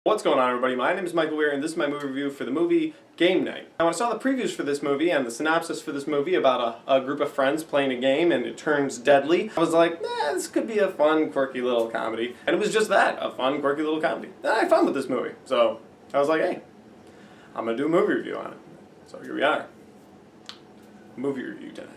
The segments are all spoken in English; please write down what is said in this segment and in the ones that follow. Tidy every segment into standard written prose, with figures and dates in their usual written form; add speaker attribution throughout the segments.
Speaker 1: What's going on, everybody? My name is Michael Weer, and this is my movie review for the movie Game Night. Now, when I saw the previews for this movie and the synopsis for this movie about a group of friends playing a game and it turns deadly, I was like, this could be a fun, quirky little comedy. And it was just that, a fun, quirky little comedy. And I had fun with this movie. So I was like, hey, I'm going to do a movie review on it. So here we are. Movie review time.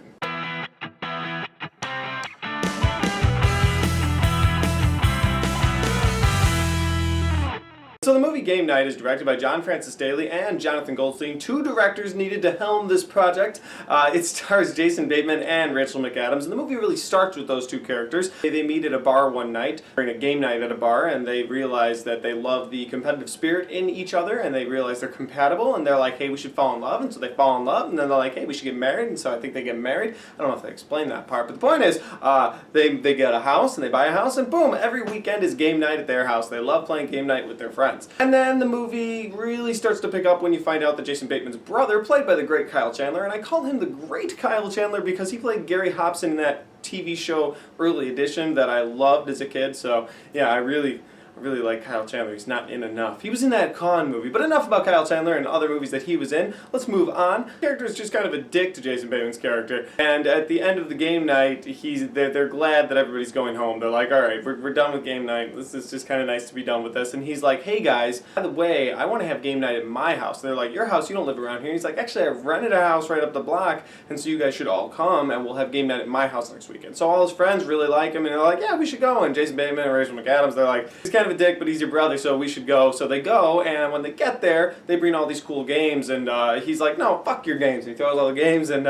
Speaker 1: So the movie Game Night is directed by John Francis Daley and Jonathan Goldstein, two directors needed to helm this project. It stars Jason Bateman and Rachel McAdams, and the movie really starts with those two characters. They meet at a bar one night, during a game night at a bar, and they realize that they love the competitive spirit in each other, and they realize they're compatible, and they're like, hey, we should fall in love, and so they fall in love, and then they're like, hey, we should get married, and so I think they get married. I don't know if they explain that part, but the point is, they get a house, and they buy a house, and boom, every weekend is game night at their house. They love playing game night with their friends. And then the movie really starts to pick up when you find out that Jason Bateman's brother, played by the great Kyle Chandler, and I call him the great Kyle Chandler because he played Gary Hobson in that TV show Early Edition that I loved as a kid. So yeah, I really like Kyle Chandler. He's not in enough. He was in that Con movie, but enough about Kyle Chandler and other movies that he was in. Let's move on. The character is just kind of a dick to Jason Bateman's character, and at the end of the game night, they're glad that everybody's going home. They're like, all right, we're done with game night. This is just kind of nice to be done with this. And he's like, hey guys, by the way, I want to have game night at my house. And they're like, your house? You don't live around here. He's like, actually, I've rented a house right up the block, and so you guys should all come, and we'll have game night at my house next weekend. So all his friends really like him, and they're like, yeah, we should go. And Jason Bateman and Rachel McAdams, they're like, he's kind of a dick, but he's your brother, so we should go. So they go, and when they get there, they bring all these cool games, and he's like, no, fuck your games. And he throws all the games, and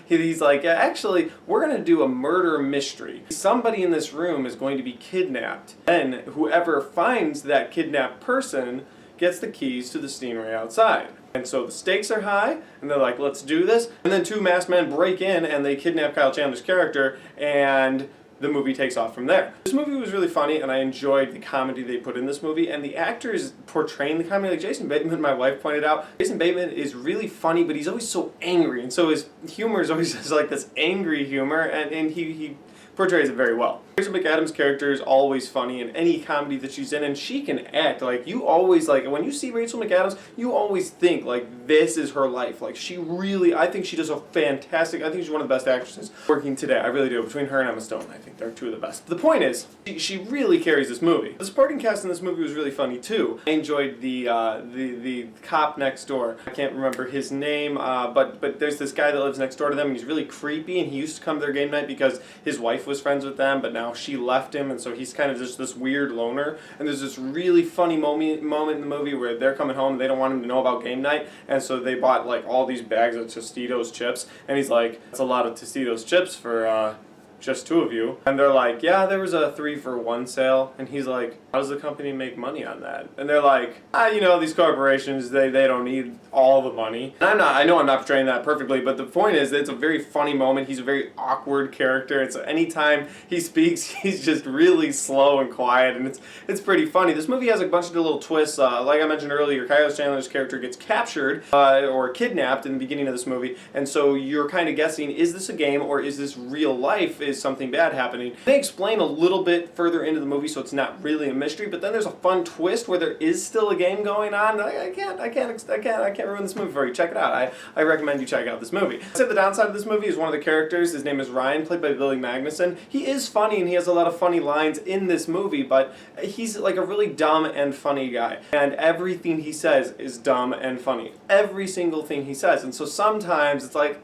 Speaker 1: he's like, actually, we're going to do a murder mystery. Somebody in this room is going to be kidnapped. Then whoever finds that kidnapped person gets the keys to the stingray outside. And so the stakes are high, and they're like, let's do this. And then two masked men break in, and they kidnap Kyle Chandler's character, and the movie takes off from there. This movie was really funny, and I enjoyed the comedy they put in this movie, and the actors portraying the comedy, like Jason Bateman, my wife pointed out, Jason Bateman is really funny, but he's always so angry, and so his humor is always just like this angry humor, and he portrays it very well. Rachel McAdams' character is always funny in any comedy that she's in, and she can act. Like, you always, like, when you see Rachel McAdams, you always think, like, this is her life. Like, she really, I think she does a fantastic, I think she's one of the best actresses working today. I really do. Between her and Emma Stone, I think they're two of the best. The point is, she really carries this movie. The supporting cast in this movie was really funny, too. I enjoyed the cop next door. I can't remember his name, but there's this guy that lives next door to them, and he's really creepy, and he used to come to their game night because his wife was friends with them, but now she left him, and so he's kind of just this weird loner. And there's this really funny moment in the movie where they're coming home and they don't want him to know about game night, and so they bought like all these bags of Tostitos chips, and he's like, that's a lot of Tostitos chips for just two of you. And they're like, yeah, there was a 3-for-1 sale. And he's like, how does the company make money on that? And they're like, you know, these corporations, they don't need all the money. And I know I'm not portraying that perfectly, but the point is that it's a very funny moment. He's a very awkward character. It's anytime he speaks, he's just really slow and quiet, and it's pretty funny. This movie has a bunch of little twists. Like I mentioned earlier, Kyle Chandler's character gets captured or kidnapped in the beginning of this movie, and so you're kind of guessing, is this a game or is this real life? Is something bad happening? They explain a little bit further into the movie, so it's not really a mystery, but then there's a fun twist where there is still a game going on. I can't ruin this movie for you. Check it out. I recommend you check out this movie. I'd say the downside of this movie is one of the characters, his name is Ryan, played by Billy Magnuson. He is funny and he has a lot of funny lines in this movie, but he's like a really dumb and funny guy, and everything he says is dumb and funny. Every single thing he says, and so sometimes it's like,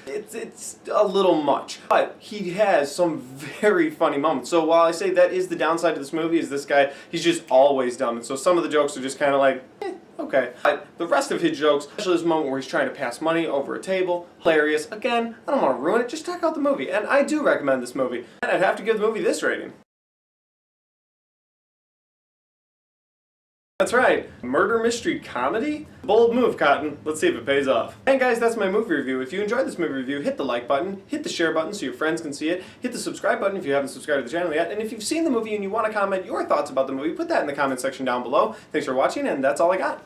Speaker 1: it's a little much, but he has some very funny moments. So while I say that is the downside of this movie, is this guy, he's just always dumb, and so some of the jokes are just kind of like, okay. But the rest of his jokes, especially this moment where he's trying to pass money over a table, hilarious. Again, I don't want to ruin it, just check out the movie, and I do recommend this movie, and I'd have to give the movie this rating. That's right, murder mystery comedy? Bold move, Cotton. Let's see if it pays off. And guys, that's my movie review. If you enjoyed this movie review, hit the like button, hit the share button so your friends can see it, hit the subscribe button if you haven't subscribed to the channel yet, and if you've seen the movie and you want to comment your thoughts about the movie, put that in the comment section down below. Thanks for watching, and that's all I got.